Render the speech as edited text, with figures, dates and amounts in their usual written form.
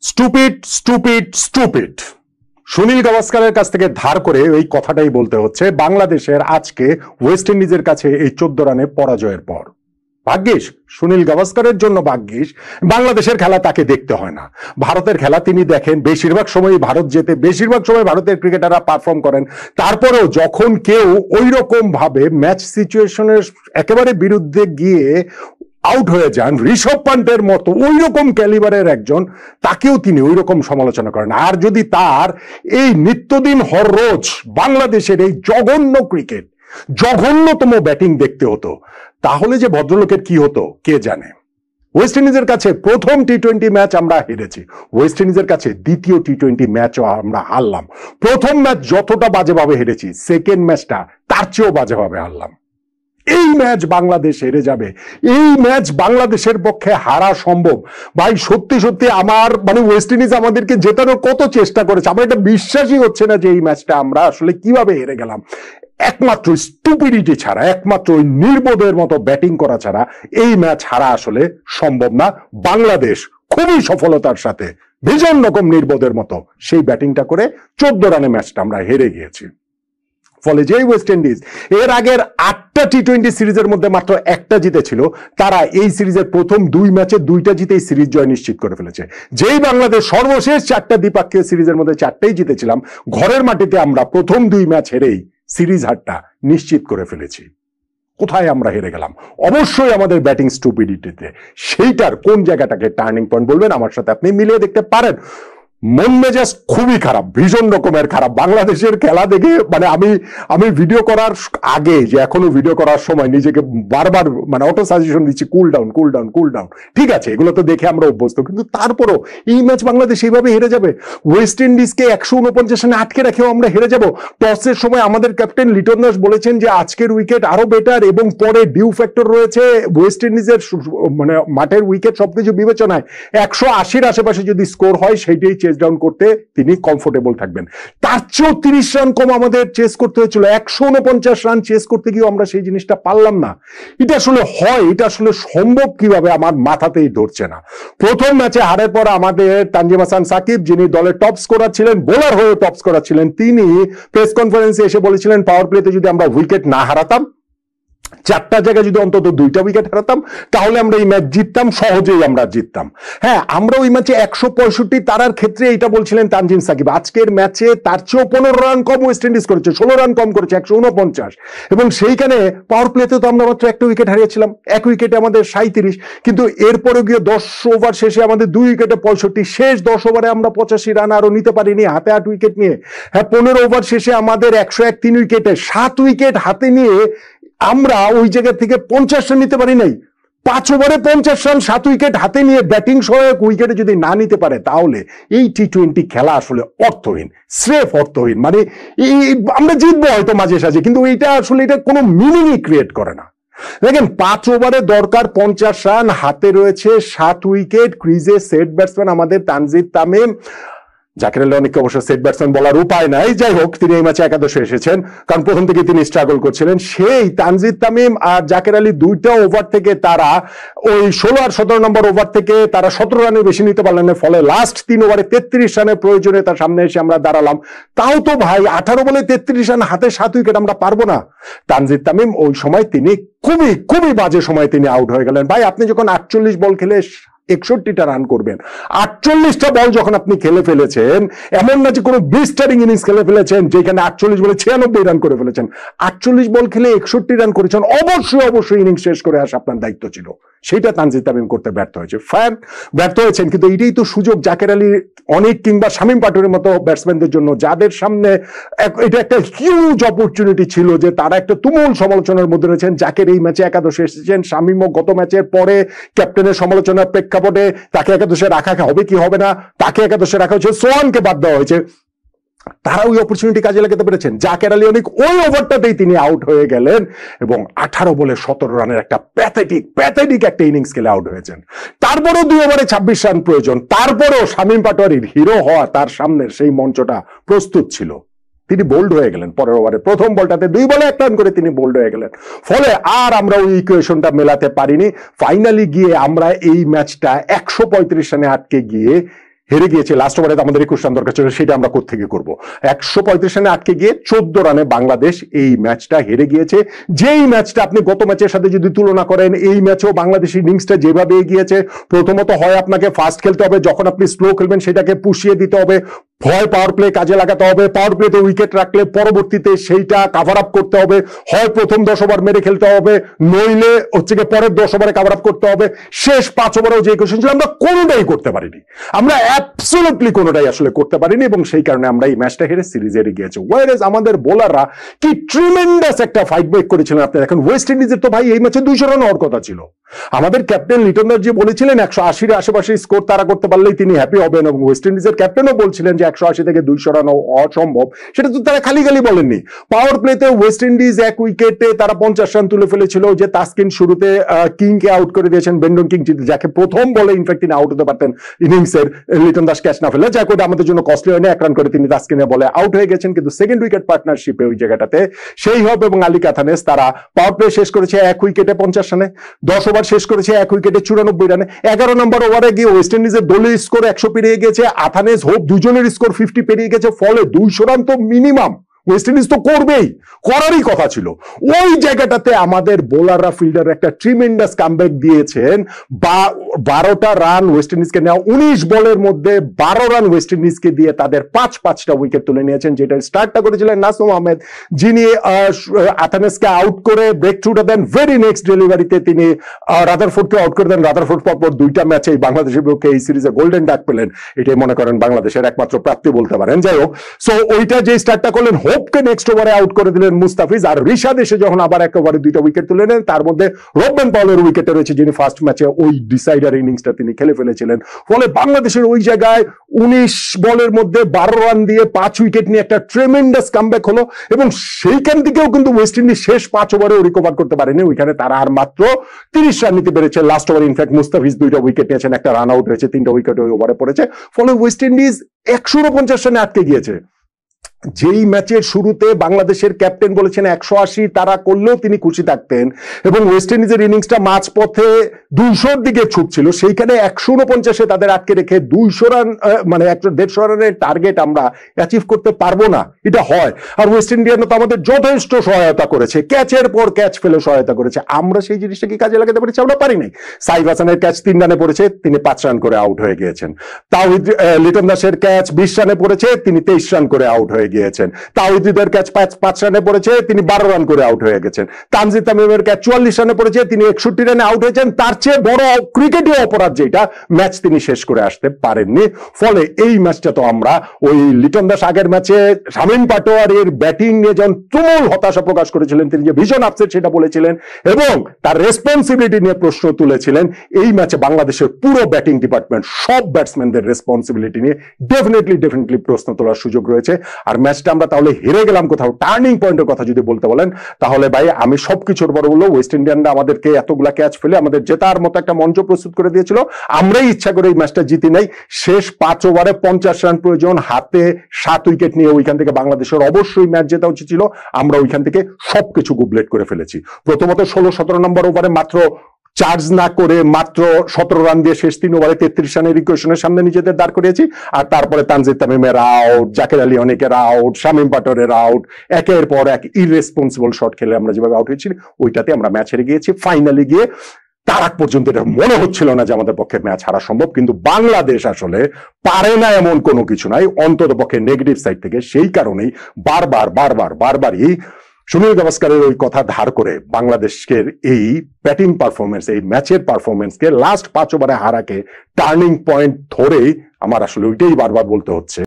Stupid stupid stupid Sunil গাভাস্কারের কাছ থেকে ধার করে এই কথাটাই বলতে হচ্ছে বাংলাদেশের আজকে ওয়েস্ট ইন্ডিজের কাছে এই 14 রানে পরাজয়ের পর। ভাগ্যিস সুনীল গাভাস্কারের জন্য, ভাগ্যিস বাংলাদেশের খেলা তাকে দেখতে হয় না, ভারতের খেলা তিনি দেখেন। বেশিরভাগ সময় ভারত জেতে, বেশিরভাগ সময় ভারতের ক্রিকেটাররা পারফর্ম করেন। তারপরেও যখন কেউ ওই রকম ভাবে ম্যাচ সিচুয়েশনের একেবারে বিরুদ্ধে গিয়ে আউট হয়ে যান, ঋষভ পান্তের মতো ওই রকম ক্যালিবারের একজন, তাকেও তিনি ওই রকম সমালোচনা করেন। আর যদি তার এই নিত্যদিন হররোজ বাংলাদেশের এই জঘন্য ক্রিকেট, জঘন্যতম ব্যাটিং দেখতে হতো, তাহলে যে ভদ্রলোকের কি হতো কে জানে। ওয়েস্ট ইন্ডিজের কাছে প্রথম টি-20 ম্যাচ আমরা হেরেছি, ওয়েস্ট ইন্ডিজের কাছে দ্বিতীয় টি-20 ম্যাচও আমরা হারলাম। প্রথম ম্যাচ যতটা বাজেভাবে হেরেছি, সেকেন্ড ম্যাচটা তার চেয়েও বাজেভাবে হারলাম। এই ম্যাচ বাংলাদেশ হেরে যাবে, এই ম্যাচ বাংলাদেশের পক্ষে হারা সম্ভব। ভাই সত্যি সত্যি আমার ওয়েস্ট ইন্ডিজ আমাদেরকে জেতানোর কত চেষ্টা করেছে, আমার এটা বিশ্বাসই হচ্ছে না যে এই ম্যাচটা আমরা আসলে কিভাবে হেরে গেলাম। একমাত্র স্টুপিডিটি ছাড়া, একমাত্র ওই নির্বোধের মতো ব্যাটিং করা ছাড়া এই ম্যাচ হারা আসলে সম্ভব না। বাংলাদেশ খুবই সফলতার সাথে ভীষণ রকম নির্বোধের মতো সেই ব্যাটিংটা করে 14 রানে ম্যাচটা আমরা হেরে গিয়েছি। ফলে যে ওয়েস্ট ইন্ডিজ এর আগের 8টা টি-20 সিরিজের মধ্যে মাত্র একটা জিতেছিল, তারা এই সিরিজের প্রথম 2 ম্যাচে 2টা জিতেই সিরিজ জয় নিশ্চিত করে ফেলেছে। যেই বাংলাদেশ সর্বশেষ 4টা দ্বিপাক্ষিক সিরিজের মধ্যে 4টাই জিতেছিলাম, ঘরের মাটিতে আমরা প্রথম 2 ম্যাচ হেরেই সিরিজ হারটা নিশ্চিত করে ফেলেছি। কোথায় আমরা হেরে গেলাম? অবশ্যই আমাদের ব্যাটিং স্টুপিডিটিতে। সেইটার কোন জায়গাটাকে টার্নিং পয়েন্ট বলবেন, আমার সাথে আপনি মিলিয়ে দেখতে পারেন। মন মেজাজ খুবই খারাপ, ভীষণ রকমের খারাপ। বাংলাদেশের খেলা দেখে আমি ভিডিও করার আগে, যে এখনো ভিডিও করার সময় নিজেকে বারবার অটো সাজেশন দিচ্ছি, cool down cool down cool down. ঠিক আছে, এগুলো তো দেখে আমরা অভ্যস্ত, কিন্তু তারপরও এই ম্যাচ বাংলাদেশ এইভাবে হেরে যাবে? ওয়েস্ট ইন্ডিজকে 149 রানে আটকে রেখেও আমরা হেরে যাব? টসের সময় আমাদের ক্যাপ্টেন লিটন দাস বলেছেন যে আজকের উইকেট আরো বেটার, এবং পরে ডিউ ফ্যাক্টর রয়েছে ওয়েস্ট ইন্ডিজের, মাঠের উইকেট সবকিছু বিবেচনায় 180-র আশেপাশে যদি স্কোর হয় সেইটাই চেস ডাউন করতে তিনি কমফোর্টেবল থাকবেন। তার চেয়েও 30 রান কম আমাদের চেস করতে হয়েছিল, 149 রান চেস করতে গিয়েও আমরা সেই জিনিসটা পারলাম না। এটা আসলে হয়, এটা আসলে সম্ভব কিভাবে আমার মাথাতেই ধরছে না। প্রথম ম্যাচে হারের পর আমাদের তানজিম হাসান সাকিব, যিনি দলের টপ স্কোরার ছিলেন, বোলার হয়ে টপ স্কোরার ছিলেন, তিনি প্রেস কনফারেন্সে এসে বলেছিলেন পাওয়ার প্লেতে যদি আমরা উইকেট না হারাতাম, 4টা জায়গায় যদি অন্তত 2টা উইকেট হারাতাম, তাহলে আমরা এই ম্যাচ জিততাম, সহজেই আমরা জিততাম। হ্যাঁ, আমরা ওই ম্যাচে 165 তারার ক্ষেত্রে এটা বলছিলেন তানজিম সাকিব। আজকের ম্যাচে তার চেয়েও 15 রান কম ওয়েস্ট ইন্ডিজ করেছে, 16 রান কম করেছে, 149। এবং সেইখানে পাওয়ার প্লেতে তো আমরা মাত্র 1টা উইকেট হারিয়েছিলাম, 1 উইকেটে আমাদের 37। কিন্তু এরপরে গিয়ে 10 ওভার শেষে আমাদের 2 উইকেটে 65, শেষ 10 ওভারে আমরা 85 রান আরো নিতে পারিনি, হাতে 8 উইকেট নিয়ে। হ্যাঁ, 15 ওভার শেষে আমাদের 101 3 উইকেটে 7 উইকেট হাতে নিয়ে আমরা ওই জায়গা থেকে 50 রান নিতে পারি নাই। 5 ওভারে 50 রান, 7 উইকেট হাতে নিয়ে ব্যাটিং সহায়ক উইকেটে যদি না নিতে পারে, তাহলে এই টি-20 খেলা আসলে অর্থহীন, স্রেফ অর্থহীন। আমরা জিতবো হয়তো মাঝে সাঝে, কিন্তু এটা আসলে এটা কোনো মিনিংই ক্রিয়েট করে না। দেখেন, 5 ওভারে দরকার 50 রান, হাতে রয়েছে 7 উইকেট, ক্রিজে সেট ব্যাটসম্যান আমাদের তানজিদ তামিম। জাকের আলী অনেককে অবশ্য সেট ব্যাটসম্যান বলার উপায় নাই, যাই হোক, তিনি এই ম্যাচে একাদশে এসেছেন, কারণ প্রথম থেকে তিনি স্ট্রাগল করছিলেন। সেই তানজিদ তামিম আর জাকের আলী 2টা ওভার থেকে তারা ওই 16 আর 17 নম্বর ওভার থেকে তারা 17 রানের বেশি নিতে পারলেন না। ফলে লাস্ট 3 ওভারে 33 রানের প্রয়োজনে তার সামনে এসে আমরা দাঁড়ালাম। তাও তো ভাই 18 বলে 33 রান, হাতে 7 উইকেট, আমরা পারবো না। তানজিদ তামিম ওই সময় তিনি খুবই খুবই বাজে সময় তিনি আউট হয়ে গেলেন। ভাই, আপনি যখন 48 বল খেলে 61টা রান করবেন, 48টা বল যখন আপনি খেলে ফেলেছেন, এমন না যে কোনো বিস্টারিং ইনিংস খেলে ফেলেছেন যেখানে 48 বলে 96 রান করে ফেলেছেন, 48 বল খেলে 61 রান করেছেন, অবশ্যই ইনিংস শেষ করে আসা আপনার দায়িত্ব ছিল। সেটা তানজিদ তামিম করতে ব্যর্থ হয়েছে, ব্যর্থ হয়েছেন। কিন্তু এটাই তো সুযোগ জাকের আলী অনেক কিংবা শামীম পাটোয়ারির মতো ব্যাটসম্যানদের জন্য, যাদের সামনে এটা একটা হিউজ অপরচুনিটি ছিল যে তারা একটা তুমুল সমালোচনার মধ্যে রয়েছেন। জাকের এই ম্যাচে একাদশে এসেছেন, শামীমও গত ম্যাচের পরে ক্যাপ্টেনের সমালোচনার প্রেক্ষাপটে তাকে একাদশে রাখা হবে কি হবে না, তাকে একাদশে রাখা হয়েছে, সোহানকে বাদ দেওয়া হয়েছে। তারা ওই অপরচুনিটি কাজে লাগাতে পেরেছেন। জাকের আলী অনেক ওই ওভারটাতেই তিনি আউট হয়ে গেলেন এবং 18 বলে 17 রানের একটা প্যাথেটিক একটা ইনিংস খেলে আউট হয়েছেন। তারপরেও 2 ওভারে 26 রান প্রয়োজন, তারপরেও শামীম পাটোয়ারির হিরো হওয়া তার সামনের সেই মঞ্চটা প্রস্তুত ছিল। তিনি বোল্ড হয়ে গেলেন, পরের ওভারে প্রথম বলটাতে 2 বলে 1 রান করে তিনি বোল্ড হয়ে গেলেন। ফলে আর আমরা ওই ইকুয়েশনটা মেলাতে পারিনি। ফাইনালি গিয়ে আমরা এই ম্যাচটা 135 রানে আটকে গিয়ে হেরে গিয়েছে, লাস্ট ওভারে আমাদের 21 রান দরকার ছিল, সেটা আমরা কোত্থেকে করব? 135 রানে আটকে গিয়ে 14 রানে বাংলাদেশ এই ম্যাচটা হেরে গিয়েছে। যেই ম্যাচটা আপনি গত ম্যাচের সাথে যদি তুলনা করেন, এই ম্যাচেও বাংলাদেশ ইনিংসটা যেভাবে এগিয়েছে, প্রথমত হয় আপনাকে ফাস্ট খেলতে হবে, যখন আপনি স্লো খেলবেন সেটাকে পুষিয়ে দিতে হবে, হয় পাওয়ার প্লে কাজে লাগাতে হবে, পাওয়ার প্লেতে উইকেট রাখলে পরবর্তীতে সেইটা কাভার আপ করতে হবে, হয় প্রথম 10 ওভার মেরে খেলতে হবে, নইলে হচ্ছে গিয়ে পরের 10 ওভারে কাভার আপ করতে হবে। শেষ 5 ওভারেও যে কোশ্চেন ছিল আমরা কোনোটাই করতে পারিনি, আমরা অ্যাবসলিউটলি কোনোটাই আসলে করতে পারিনি, এবং সেই কারণে আমরা এই ম্যাচটা হেরে সিরিজ হেরে গিয়েছে। ওয়ারেজ আমাদের বোলাররা কি ট্রিমেন্ডাস একটা ফাইট ব্রেক করেছিলেন। আপনি দেখেন ওয়েস্ট ইন্ডিজের তো ভাই এই ম্যাচে 200 রান হওয়ার কথা ছিল। আমাদের ক্যাপ্টেন লিটন দাস যে বলেছিলেন 180-এর আশেপাশে স্কোর তারা করতে পারলেই তিনি হ্যাপি হবেন, এবং ওয়েস্ট ইন্ডিজের ক্যাপ্টেনও বলছিলেন যে 180 থেকে 200 রান অসম্ভব, সেটা তো তারা খালি খালি বলেননি। পাওয়ার প্লেতে ওয়েস্ট ইন্ডিজ 1 উইকেটে তারা 50 রান তুলে ফেলেছিল, যে তাসকিন শুরুতে কিংকে আউট করে দিয়েছেন, বেন্ডন কিং যাকে প্রথম বলে ইনফ্যাক্ট তিনি আউট হতে পারতেন ইনিংসের, লিটন দাস ক্যাচ না ফেলে, যাক ওটা আমাদের জন্য কস্টলি হয়নি, 1 রান করে তিনি তাসকিনের বলে আউট হয়ে গেছেন। কিন্তু সেকেন্ড উইকেট পার্টনারশিপে ওই জায়গাটাতে সেই হব এবং আলী কাথানেস তারা পাওয়ার প্লে শেষ করেছে 1 উইকেটে 50 রানে, 10 ওভার শেষ করেছে 1 উইকেটে 94 রানে। 11 নম্বর ওভারে গিয়ে ওয়েস্ট ইন্ডিজের দলীয় স্কোর 100 পেরিয়ে গেছে, আথানেস হোপ দুজনের স্কোর 50 পেরিয়ে গেছে, ফলে 200 রান তো মিনিমাম ওয়েস্ট ইন্ডিজ তো করবেই, করারই কথা ছিল। ওই জায়গাটাতে আমাদের বোলাররা ফিল্ডার একটা ট্রিমেন্ডাস কামব্যাক দিয়েছেন। 12টা রান ওয়েস্ট ইন্ডিজকে নেওয়া, 19 বলের মধ্যে 12 রান ওয়েস্ট ইন্ডিজকে দিয়ে তাদের 5-5টা উইকেট তুলে নিয়েছেন, যেটা স্টার্টটা করেছিলেন নাসুম আহমেদ, যিনি আথানেসকে আউট করে ব্রেক থ্রুটা দেন। ভেরি নেক্সট ডেলিভারিতে তিনি রাদারফোর্ডকে আউট করে দেন। রাদারফোর্ড পরপর 2টা ম্যাচে বাংলাদেশের বিপক্ষে এই সিরিজে গোল্ডেন ডাক পেলেন, এটাই মনে করেন বাংলাদেশের একমাত্র প্রাপ্তি বলতে পারেন। যাই হোক, সো ওইটা যে স্টার্টটা করলেন, হোপকে নেক্সট ওভারে আউট করে দিলেন মুস্তাফিজ, আর রিশাদ এসে যখন আবার এক ওভারে 2টা উইকেট তুলে নেন, তার মধ্যে রববেন পাউলের উইকেটে রয়েছে, যিনি ফার্স্ট ম্যাচে ওই ডিসাইডার ইনিংসটা তিনি খেলে ফেলেছিলেন। ফলে বাংলাদেশের ওই জায়গায় 19 বলের মধ্যে 12 রান দিয়ে 5 উইকেট নিয়ে একটা ট্রেমেন্ডাস কামব্যাক হলো, এবং সেইখান থেকেও কিন্তু ওয়েস্ট ইন্ডিজ শেষ 5 ওভারেও রিকভার করতে পারেনি। ওইখানে তারা আর মাত্র 30 রান নিতে পেরেছে। লাস্ট ওভারে ইনফ্যাক্ট মুস্তাফিজ 2টা উইকেট নিয়েছেন, একটা রান আউট হয়েছে, 3টা উইকেট ওই ওভারে পড়েছে, ফলে ওয়েস্ট ইন্ডিজ 149 রানে আটকে গিয়েছে। যেই ম্যাচের শুরুতে বাংলাদেশের ক্যাপ্টেন বলেছেন 180 তারা করলেও তিনি খুশি থাকতেন, এবং ওয়েস্ট ইন্ডিজের ইনিংসটা মাঝ পথে 200-র দিকে ছুটছিল, সেইখানে 149-এ তাদের আটকে রেখে 200 রান মানে 150 রানের টার্গেট আমরা অ্যাচিভ করতে পারবো না, এটা হয়। আর ওয়েস্ট ইন্ডিয়ান তো আমাদের যথেষ্ট সহায়তা করেছে, ক্যাচের পর ক্যাচ ফেলে সহায়তা করেছে, আমরা সেই জিনিসটা কি কাজে লাগাতে পেরেছি? আমরা পারি নাই। সাইফ হাসানের ক্যাচ 3 রানে পড়েছে, তিনি 5 রান করে আউট হয়ে গিয়েছেন। তাওহিদ লিটন দাসের ক্যাচ 20 রানে পড়েছে, তিনি 23 রান করে আউট হয়ে গিয়েছেন। তাওহিদের ক্যাচ 5 রানে পড়েছে, তিনি 12 রান করে আউট হয়ে গেছেন। তানজিদ তামিমের ক্যাচ 44 রানে পড়েছে, তিনি 61 রানে আউট হয়েছেন। তার চেয়ে বড় ক্রিকেটীয় অপরাধ যেটা, ম্যাচ তিনি শেষ করে আসতে পারেননি। ফলে এই ম্যাচটা তো আমরা ওই লিটন দাস আগের ম্যাচে শামীম পাটোয়ারির ব্যাটিং নিয়ে যখন তুমুল হতাশা প্রকাশ করেছিলেন, তিনি যে ভীষণ আপসেট সেটা বলেছিলেন এবং তার রেসপন্সিবিলিটি নিয়ে প্রশ্ন তুলেছিলেন। এই ম্যাচে বাংলাদেশের পুরো ব্যাটিং ডিপার্টমেন্ট, সব ব্যাটসম্যানদের রেসপন্সিবিলিটি নিয়ে ডেফিনেটলি প্রশ্ন তোলার সুযোগ রয়েছে। আর ম্যাচটা আমরা তাহলে হেরে গেলাম কোথাও। টার্নিং পয়েন্টের কথা যদি বলতে বলেন, তাহলে ভাই আমি সবকিছুর বড় বলবো, ওয়েস্ট ইন্ডিয়ানরা আমাদেরকে এতগুলা ক্যাচ ফেলে আমাদের জেতার মতো একটা মঞ্চ প্রস্তুত করে দিয়েছিল। আমরাই ইচ্ছা করে এই ম্যাচটা জিতি নাই। শেষ 5 ওভারে 50 রান প্রয়োজন, হাতে 7 উইকেট নিয়ে ওইখান থেকে বাংলাদেশের অবশ্যই ম্যাচ জেতা উচিত ছিল। আমরা ওইখান থেকে সবকিছু গুবলেট করে ফেলেছি। প্রথমত 16-17 নম্বর ওভারে মাত্র চার্জ না করে মাত্র 17 রান দিয়ে শেষ 3 ওভারে 33 রানের ইকুয়েশনের সামনে নিজেদের দাঁড় করিয়েছি। আর তারপরে তানজিদ তামিমের আউট, জাকের আলী অনেকের আউট, শামীম পাটোয়ারের আউট, একের পর এক ইররেসপন্সিবল শট খেলে আমরা যেভাবে আউট হয়েছি, ওইটাতে আমরা ম্যাচ হেরে গিয়েছি। ফাইনালি গিয়ে তার আগ পর্যন্ত এটা মনে হচ্ছিল না যে আমাদের পক্ষে ম্যাচ হারা সম্ভব, কিন্তু বাংলাদেশ আসলে পারে না এমন কোনো কিছু নাই, অন্তত পক্ষে নেগেটিভ সাইড থেকে। সেই কারণেই বারবারই সুনীল গাভাস্কারের ওই কথা ধার করে বাংলাদেশের এই ব্যাটিং পারফরমেন্স, এই ম্যাচের পারফরমেন্সকে, লাস্ট 5 ওভারে হারাকে টার্নিং পয়েন্ট ধরেই আমার আসলে ওইটাই বারবার বলতে হচ্ছে।